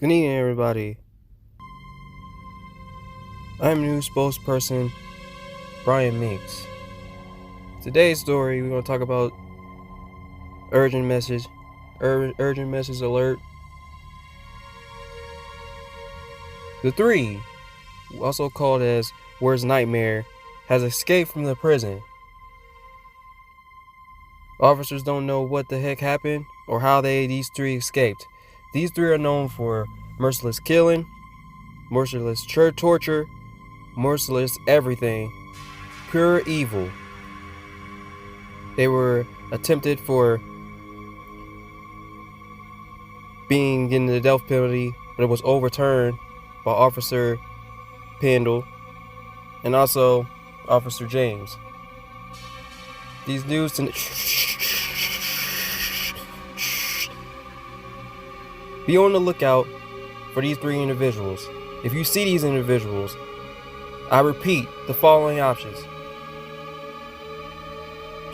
Good evening, everybody. I'm new spokesperson Brian Meeks. Today's story, we're going to talk about urgent message alert. The Three, also called as Where's Nightmare, has escaped from the prison. Officers don't know what the heck happened or how these three escaped. These three are known for merciless killing, merciless torture, merciless everything, pure evil. They were attempted for getting the death penalty, but it was overturned by Officer Pendle and also Officer James. These dudes be on the lookout for these three individuals. If you see these individuals, I repeat the following options.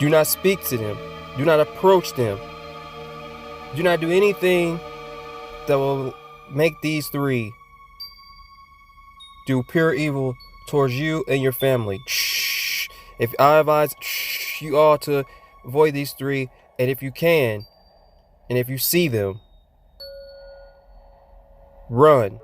Do not speak to them. Do not approach them. Do not do anything that will make these three do pure evil towards you and your family. If I advise you all to avoid these three, and if you can, and if you see them, run.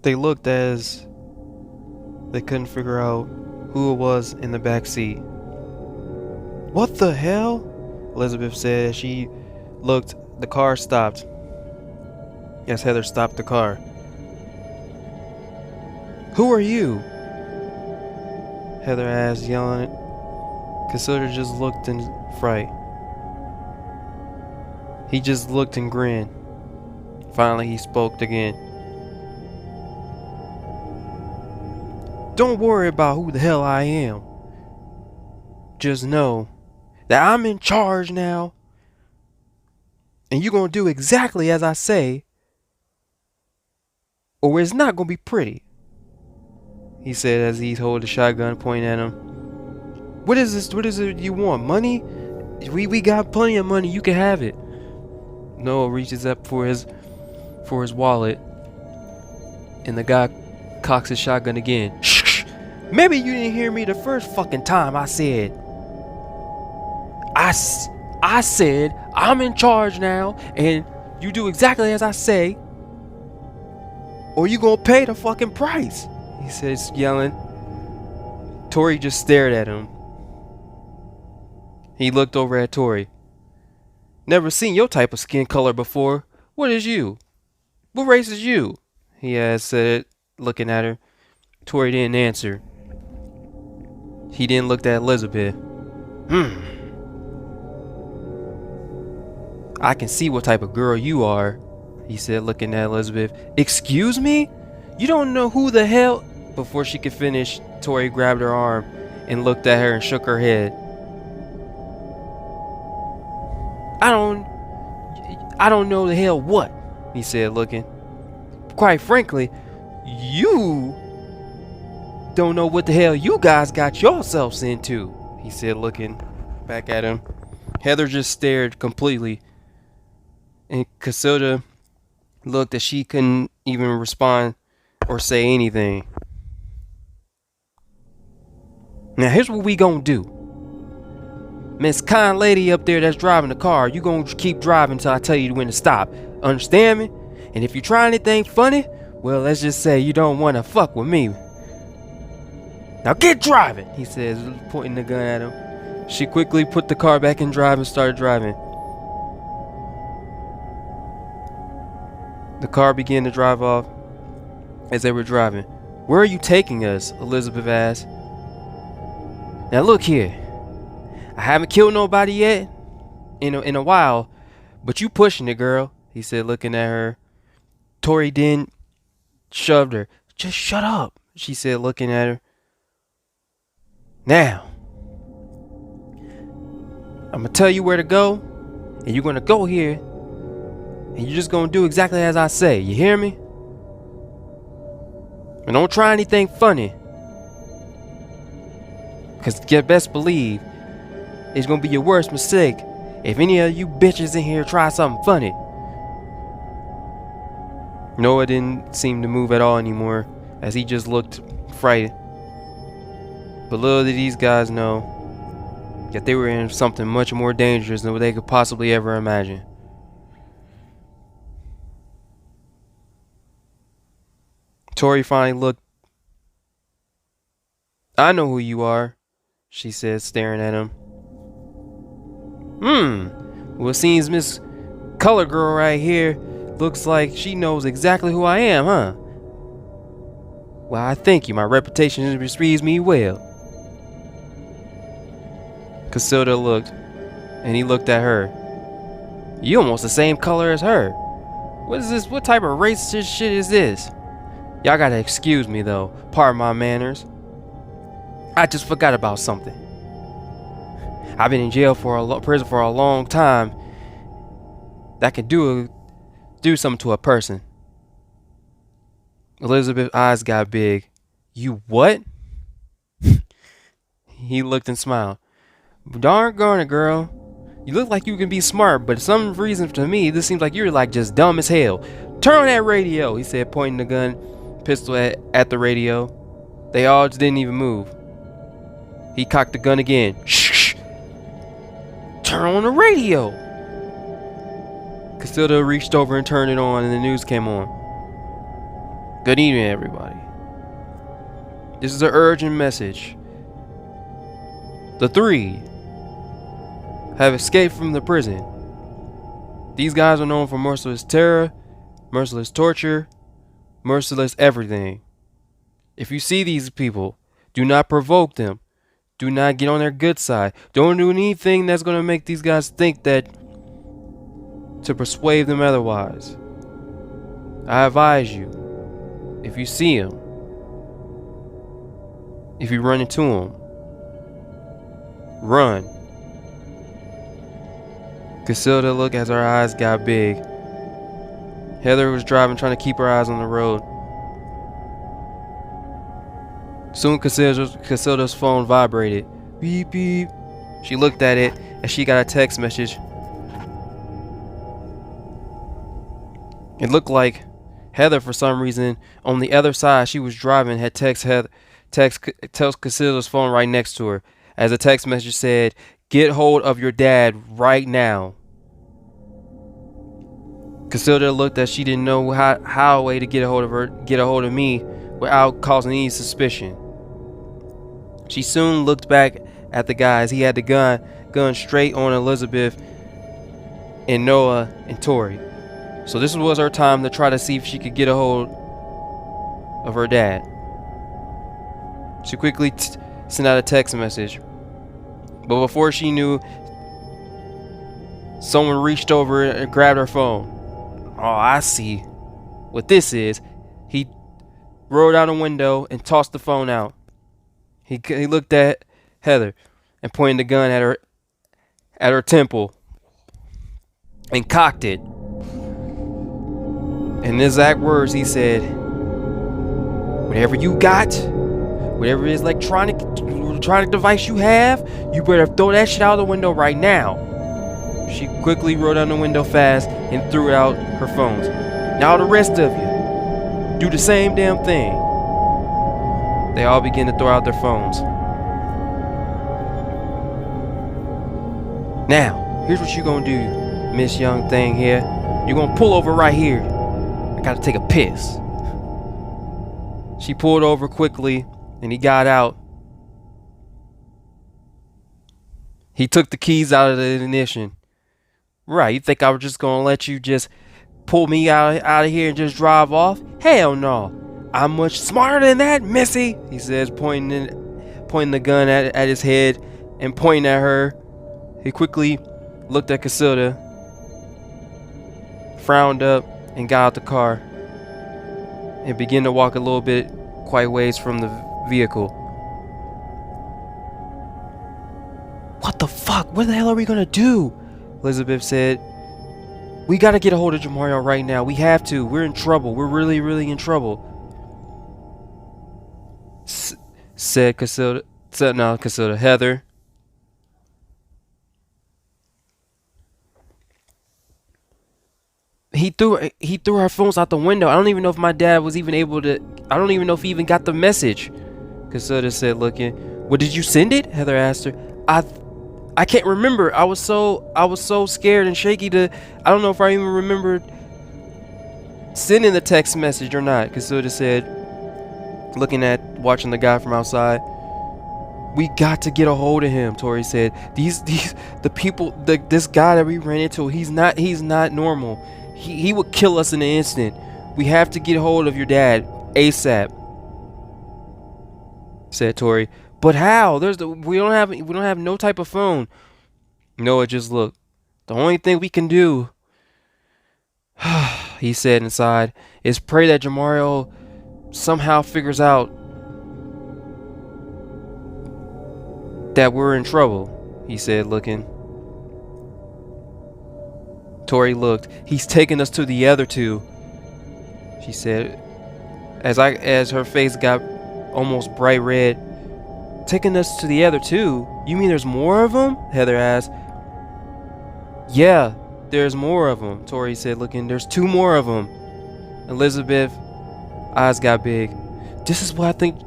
They looked as they couldn't figure out who it was in the back seat. What the hell? Elizabeth said as she looked. The car stopped. As Heather stopped the car. Who are you? Heather asked, yelling. Consider just looked in fright. He just looked and grinned. Finally, he spoke again. Don't worry about who the hell I am. Just know that I'm in charge now. And you're going to do exactly as I say, or it's not going to be pretty. He said as he held the shotgun pointing at him. What is this? What is it you want? Money? We got plenty of money. You can have it. Noah reaches up for his wallet. And the guy cocks his shotgun again. Shh. Maybe you didn't hear me the first fucking time I said. I said I'm in charge now, and you do exactly as I say, or you gonna pay the fucking price. he says, yelling. Tori just stared at him. He looked over at Tori. Never seen your type of skin color before. What is you? What race is you? He said, looking at her. Tori didn't answer. He then looked at Elizabeth. I can see what type of girl you are, he said, looking at Elizabeth. Excuse me? You don't know who the hell... Before she could finish, Tori grabbed her arm and looked at her and shook her head. I don't know the hell what, he said, looking. Quite frankly, you don't know what the hell you guys got yourselves into, he said, looking back at him. Heather just stared completely, and Casilda looked as she couldn't even respond or say anything. Now here's what we gonna do. Miss kind lady up there that's driving the car, you gonna keep driving until I tell you when to stop. Understand me? And if you try anything funny, well, let's just say you don't want to fuck with me. Now get driving, he says, pointing the gun at him. She quickly put the car back in drive and started driving. The car began to drive off as they were driving. Where are you taking us? Elizabeth asked. Now look here. I haven't killed nobody yet in a while, but you pushing it, girl, he said, looking at her. Tori then shoved her. Just shut up, she said, looking at her. Now, I'm going to tell you where to go, and you're going to go here, and you're just going to do exactly as I say. You hear me? And don't try anything funny, because you best believe it's going to be your worst mistake if any of you bitches in here try something funny. Noah didn't seem to move at all anymore, as he just looked frightened. But little did these guys know that they were in something much more dangerous than what they could possibly ever imagine. Tori finally looked. I know who you are, she said, staring at him. Well, it seems Miss Color Girl right here looks like she knows exactly who I am, huh? Well, I thank you. My reputation received me well. Casilda looked, and he looked at her. You almost the same color as her. What is this? What type of racist shit is this? Y'all gotta excuse me though. Pardon my manners. I just forgot about something. I've been in jail prison for a long time. That can do something to a person. Elizabeth's eyes got big. You what? He looked and smiled. Darn it, girl. You look like you can be smart, but for some reason to me, this seems like you're like just dumb as hell. Turn on that radio, he said, pointing the gun pistol at the radio. They all just didn't even move. He cocked the gun again. Shh! Turn on the radio! Casilda reached over and turned it on, and the news came on. Good evening, everybody. This is an urgent message. The three have escaped from the prison. These guys are known for merciless terror, merciless torture, merciless everything. If you see these people, do not provoke them. Do not get on their good side. Don't do anything that's going to make these guys think that to persuade them otherwise. I advise you, if you see them, if you run into them, run. Casilda looked as her eyes got big. Heather was driving, trying to keep her eyes on the road. Soon Casilda's phone vibrated. Beep beep. She looked at it and she got a text message. It looked like Heather, for some reason, on the other side she was driving, had tells Casilda's phone right next to her. As the text message said, "Get hold of your dad right now." Casilda looked as she didn't know how a way to get a hold of me without causing any suspicion. She soon looked back at the guy as he had the gun straight on Elizabeth and Noah and Tori. So this was her time to try to see if she could get a hold of her dad. She quickly sent out a text message, but before she knew, someone reached over and grabbed her phone. Oh, I see what this is. He rolled out a window and tossed the phone out. He looked at Heather and pointed the gun at her temple and cocked it. In the exact words, he said, "Whatever you got, whatever is electronic device you have, you better throw that shit out the window right now." She quickly rolled down the window fast and threw out her phones. "Now the rest of you, do the same damn thing." They all began to throw out their phones. "Now, here's what you gonna do, Miss Young Thing here. You're gonna pull over right here. I gotta take a piss." She pulled over quickly and he got out. He took the keys out of the ignition. "Right, you think I was just gonna let you just pull me out of here and just drive off? Hell no. I'm much smarter than that, Missy," he says, pointing the gun at his head and pointing at her. He quickly looked at Casilda, frowned up, and got out the car and began to walk a little bit quite ways from the vehicle. "What the fuck? What the hell are we gonna do?" Elizabeth said. "We gotta get a hold of Jamario right now. We have to. We're in trouble. We're really, really in trouble," said Casilda. Heather. He threw our phones out the window. I don't even know if my dad was even able to. I don't even know if he even got the message," Casilda said, looking. "Well, did you send it?" Heather asked her. I can't remember. I was so scared and shaky I don't know if I even remembered sending the text message or not," Casilda said, watching the guy from outside. "We got to get a hold of him," Tori said. This guy that we ran into, he's not normal. He would kill us in an instant. We have to get a hold of your dad ASAP," said Tori. "But how? We don't have no type of phone." Noah just looked. "The only thing we can do," he said inside, "is pray that Jamario somehow figures out that we're in trouble," he said, looking. Tori looked. "He's taking us to the other two," she said, as her face got almost bright red. "Taking us to the other two? You mean there's more of them?" Heather asked. "Yeah, there's more of them," Tori said, looking. "There's 2 more of them." Elizabeth's eyes got big. This is what I think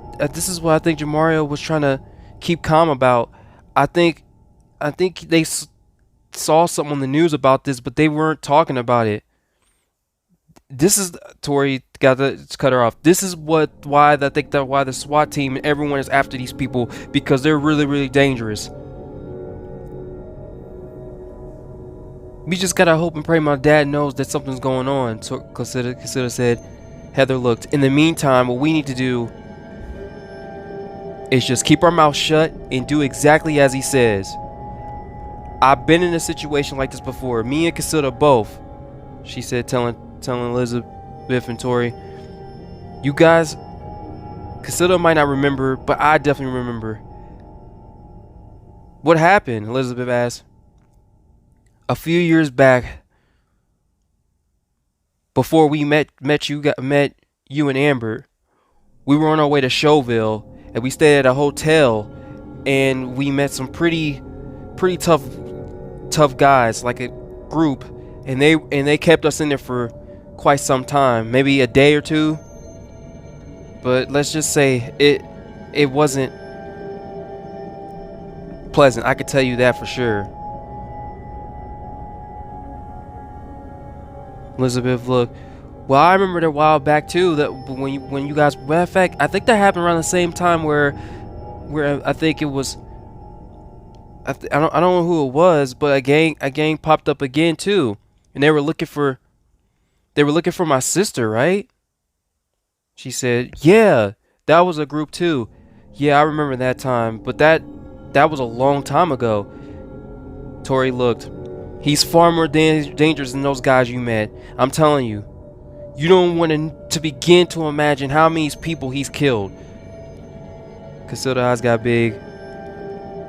Jamario was trying to keep calm about. I think they saw something on the news about this, but they weren't talking about it. This is," Tori got to cut her off. "This is why the SWAT team and everyone is after these people, because they're really, really dangerous. We just gotta hope and pray my dad knows that something's going on," Casilda said. Heather looked. "In the meantime, what we need to do is just keep our mouth shut and do exactly as he says. I've been in a situation like this before. Me and Casilda both," she said, telling Elizabeth and Tori. "You guys, Casilda might not remember, but I definitely remember." "What happened?" Elizabeth asked. "A few years back, before we met you and Amber, we were on our way to Showville, and we stayed at a hotel, and we met some pretty tough guys, like a group, and they kept us in there for quite some time, maybe a day or 2. But let's just say it wasn't pleasant. I could tell you that for sure." Elizabeth looked. Well, I remember that a while back too. That when you guys, matter of fact, I think that happened around the same time where I think it was. I don't know who it was, but a gang popped up again too, and they were looking for my sister, right? She said, "Yeah, that was a group too. Yeah, I remember that time, but that was a long time ago." Tori looked. He's far more dangerous than those guys you met. I'm telling you. You don't want to begin to imagine how many people he's killed. Casilda's eyes got big.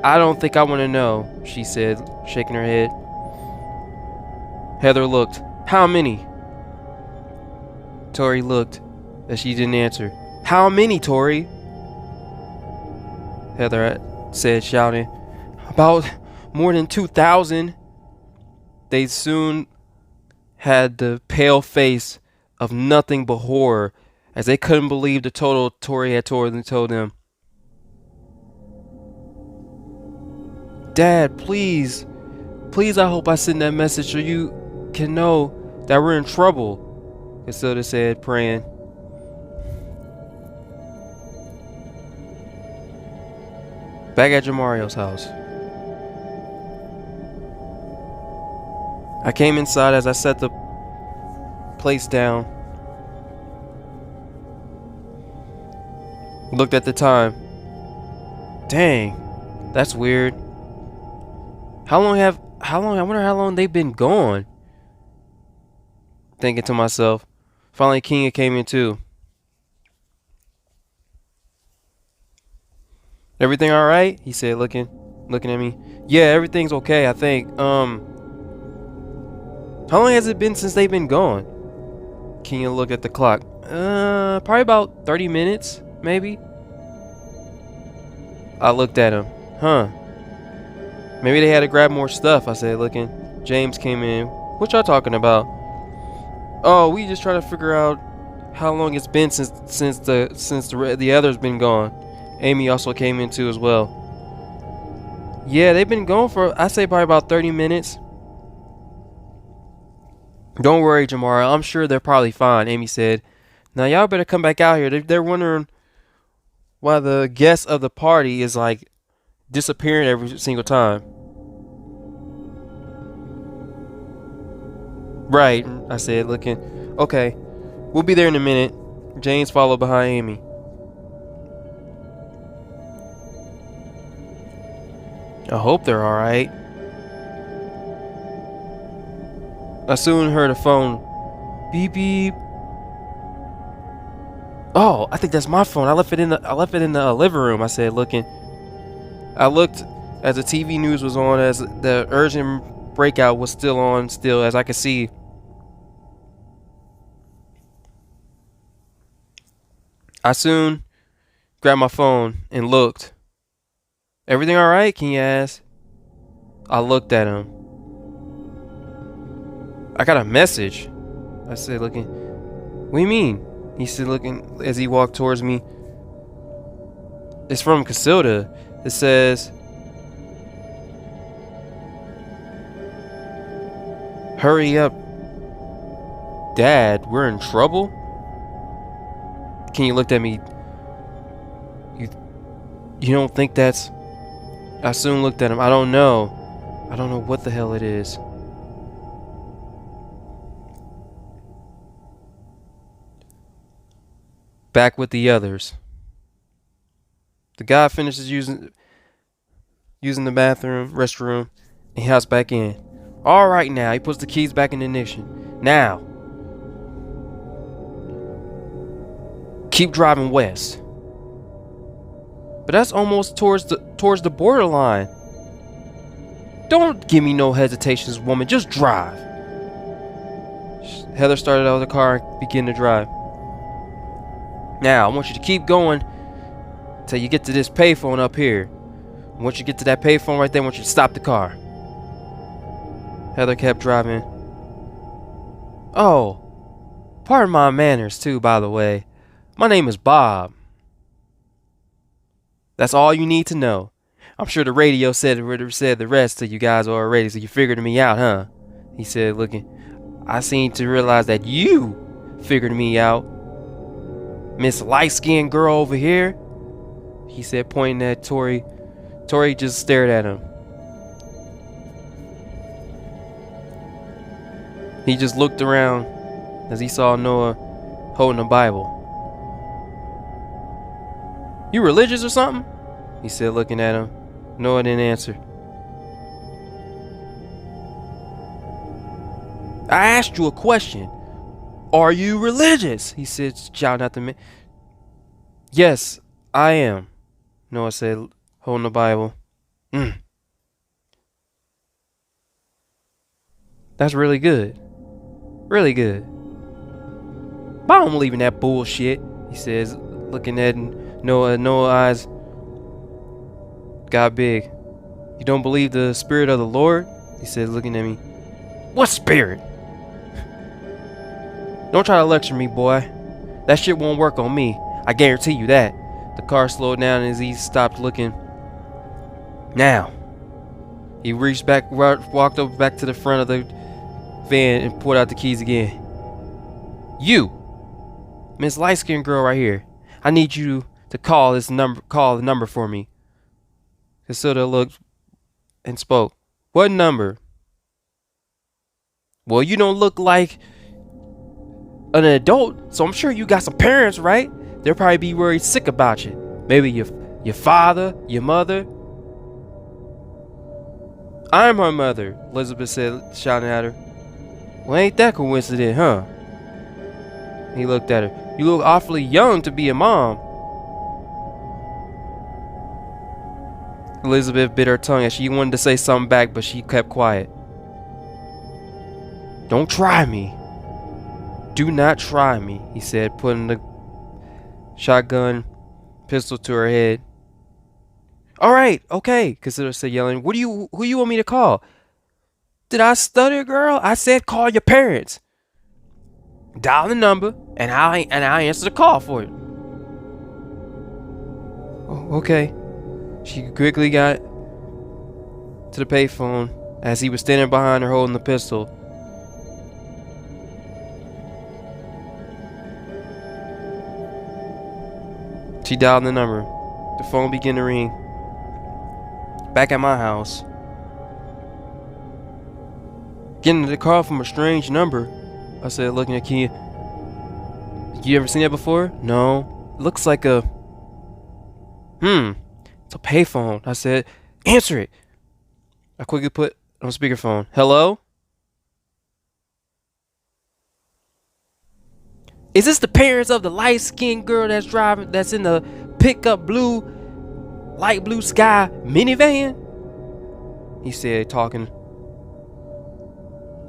I don't think I want to know, she said, shaking her head. Heather looked. How many? Tori looked, but she didn't answer. How many, Tori? Heather said, shouting. About more than 2,000. They soon had the pale face of nothing but horror, as they couldn't believe the total Tori had told them. Dad, please, I hope I send that message so you can know that we're in trouble, Casilda said, praying. Back at Jamario's house. I came inside as I set the place down. Looked at the time. Dang, that's weird. I wonder how long they've been gone. Thinking to myself. Finally Kenya came in too. Everything alright? He said, looking at me. Yeah, everything's okay, I think. How long has it been since they've been gone? Kenya looked at the clock. Probably about 30 minutes, maybe. I looked at him. Huh. Maybe they had to grab more stuff, I said, looking. James came in. What y'all talking about? Oh, we just trying to figure out how long it's been since the others been gone. Amy also came in too as well. Yeah, they've been gone for, I say, probably about 30 minutes. Don't worry, Jamara. I'm sure they're probably fine, Amy said. Now y'all better come back out here. They're wondering why the guest of the party is like disappearing every single time. Right, I said, looking. Okay, we'll be there in a minute. James followed behind Amy. I hope they're alright. I soon heard a phone. Beep beep. Oh, I think that's my phone. I left it in the living room, I said, looking. I looked as the TV news was on, as the urgent breakout was still on, as I could see. I soon grabbed my phone and looked. Everything alright? Kenya asked. I looked at him. I got a message, I said, looking. What do you mean? He said, looking as he walked towards me. It's from Casilda. It says, hurry up, Dad, we're in trouble? Kenya looked at me. You don't think that's... I soon looked at him. I don't know what the hell it is. Back with the others. The guy finishes using the restroom, and he hops back in. All right, now he puts the keys back in the ignition. Now, keep driving west. But that's almost towards the borderline. Don't give me no hesitations, woman. Just drive. Heather started out of the car and began to drive. Now, I want you to keep going till you get to this payphone up here. Once you get to that payphone right there, I want you to stop the car. Heather kept driving. Oh, pardon my manners too, by the way. My name is Bob. That's all you need to know. I'm sure the radio said the rest to you guys already, so you figured me out, huh? He said, looking. I seem to realize that you figured me out. Miss light-skinned girl over here, he said, pointing at Tori. Tori just stared at him. He just looked around as he saw Noah holding a Bible. You religious or something? He said, looking at him. Noah didn't answer. I asked you a question. Are you religious? He said, shouting at the man. Yes, I am, Noah said, holding the Bible. That's really good. Really good. But I don't believe in that bullshit, he says, looking at Noah. Noah's eyes got big. You don't believe the spirit of the Lord? He said, looking at me. What spirit? Don't try to lecture me, boy. That shit won't work on me. I guarantee you that. The car slowed down as he stopped looking. Now. He reached back, walked over back to the front of the van and pulled out the keys again. You, Miss light-skinned girl right here. I need you to call the number for me. Casilda looked and spoke. What number? Well, you don't look like an adult, so I'm sure you got some parents, right? They'll probably be worried sick about you. Maybe your father, your mother. I'm her mother, Elizabeth said, shouting at her. Well, ain't that coincident, huh? He looked at her. You look awfully young to be a mom. Elizabeth bit her tongue as she wanted to say something back, but she kept quiet. Don't try me. Do not try me, he said, putting the shotgun pistol to her head. All right, okay, Casilda said, yelling. Who you want me to call? Did I stutter, girl? I said call your parents. Dial the number, and I'll answer the call for you. Oh, okay. She quickly got to the payphone as he was standing behind her holding the pistol. She dialed the number. The phone began to ring. Back at my house. Getting the call from a strange number, I said, looking at Kia. You ever seen that before? No. It looks like a... It's a payphone. I said, answer it. I quickly put on speakerphone. Hello? Is this the parents of the light-skinned girl that's in the pickup light blue sky minivan? He said, talking.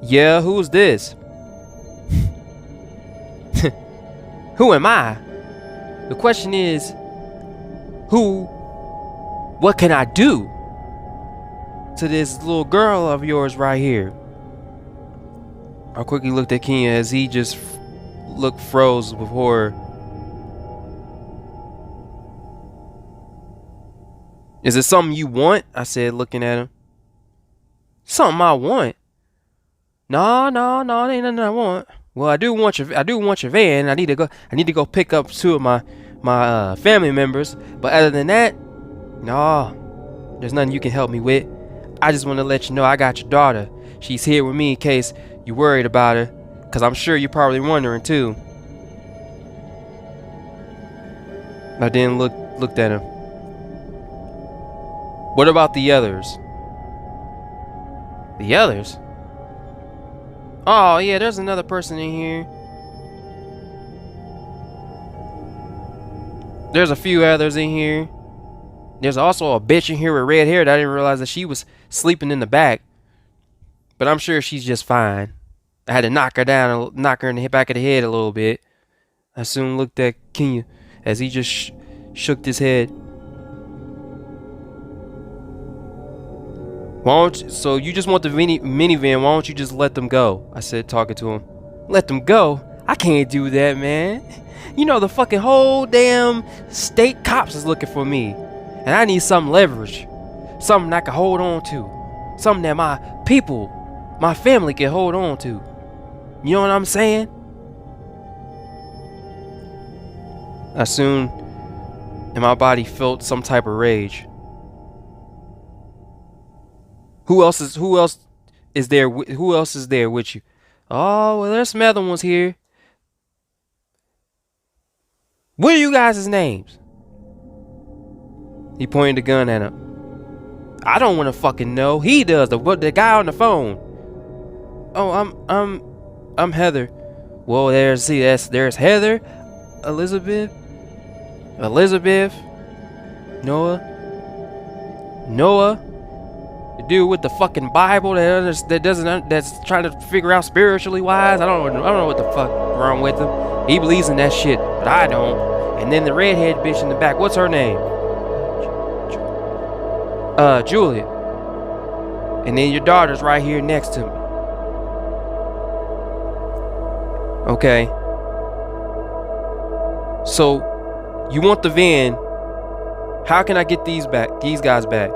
Yeah, who's this? Who am I? The question is, what can I do to this little girl of yours right here? I quickly looked at Kenya as he just froze with horror. Is it something you want? I said, looking at him. Something I want? No, it ain't nothing I want. Well, I do want your van. I need to go pick up two of my family members. But other than that, no, there's nothing you can help me with. I just want to let you know I got your daughter. She's here with me in case you're worried about her, because I'm sure you're probably wondering too. I then looked at him. What about the others? The others? Oh yeah, there's another person in here. There's a few others in here. There's also a bitch in here with red hair that I didn't realize that she was sleeping in the back. But I'm sure she's just fine. I had to knock her in the back of the head a little bit. I soon looked at Kenya as he just shook his head. So you just want the minivan, why don't you just let them go? I said, talking to him. Let them go? I can't do that, man. You know the fucking whole damn state cops is looking for me. And I need some leverage. Something I can hold on to. Something that my people, my family can hold on to. You know what I'm saying? I soon in my body felt some type of rage. Who else is there? Who else is there with you? Oh, well, there's some other ones here. What are you guys' names? He pointed the gun at him. I don't want to fucking know. He does. The guy on the phone. Oh, I'm Heather. Well, there's Heather, Elizabeth, Noah, the dude with the fucking Bible that's trying to figure out spiritually wise. I don't know what the fuck wrong with him. He believes in that shit, but I don't. And then the redhead bitch in the back. What's her name? Julia. And then your daughter's right here next to me. Okay. So, you want the van. How can I get these guys back?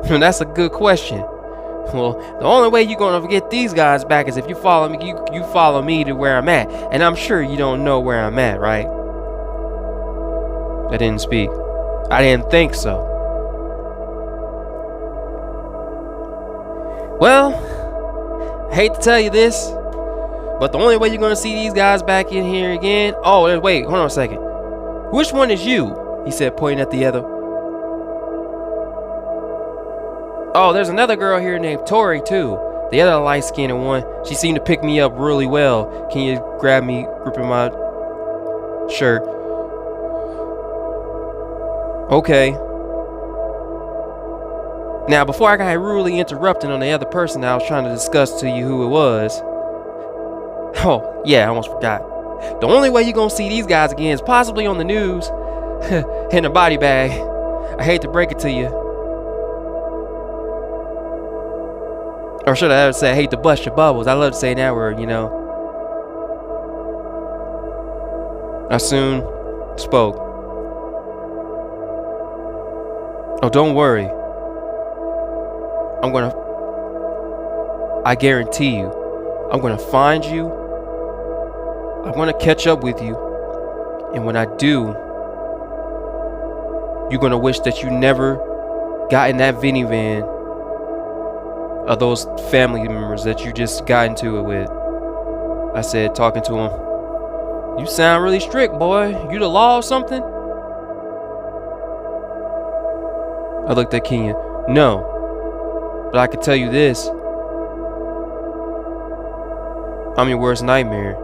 That's a good question. Well, the only way you're gonna get these guys back is if you follow me. You follow me to where I'm at, and I'm sure you don't know where I'm at, right? I didn't speak. I didn't think so. Well, I hate to tell you this, but the only way you're gonna see these guys back in here again. Oh, wait, hold on a second. Which one is you? He said, pointing at the other. Oh, there's another girl here named Tori, too. The other light-skinned one. She seemed to pick me up really well. Can you grab me, gripping my shirt? Okay. Now, before I got rudely interrupted on the other person I was trying to discuss to you who it was. Oh, yeah, I almost forgot. The only way you're gonna see these guys again is possibly on the news. In a body bag. I hate to break it to you. Or should I ever say, I hate to bust your bubbles. I love to say that word, you know. I soon spoke. Oh, don't worry. I guarantee you, I'm gonna find you. I'm gonna catch up with you. And when I do, you're gonna wish that you never got in that minivan of those family members that you just got into it with. I said, talking to him. You sound really strict, boy. You the law or something? I looked at Kenya. No. But I can tell you this. I'm your worst nightmare.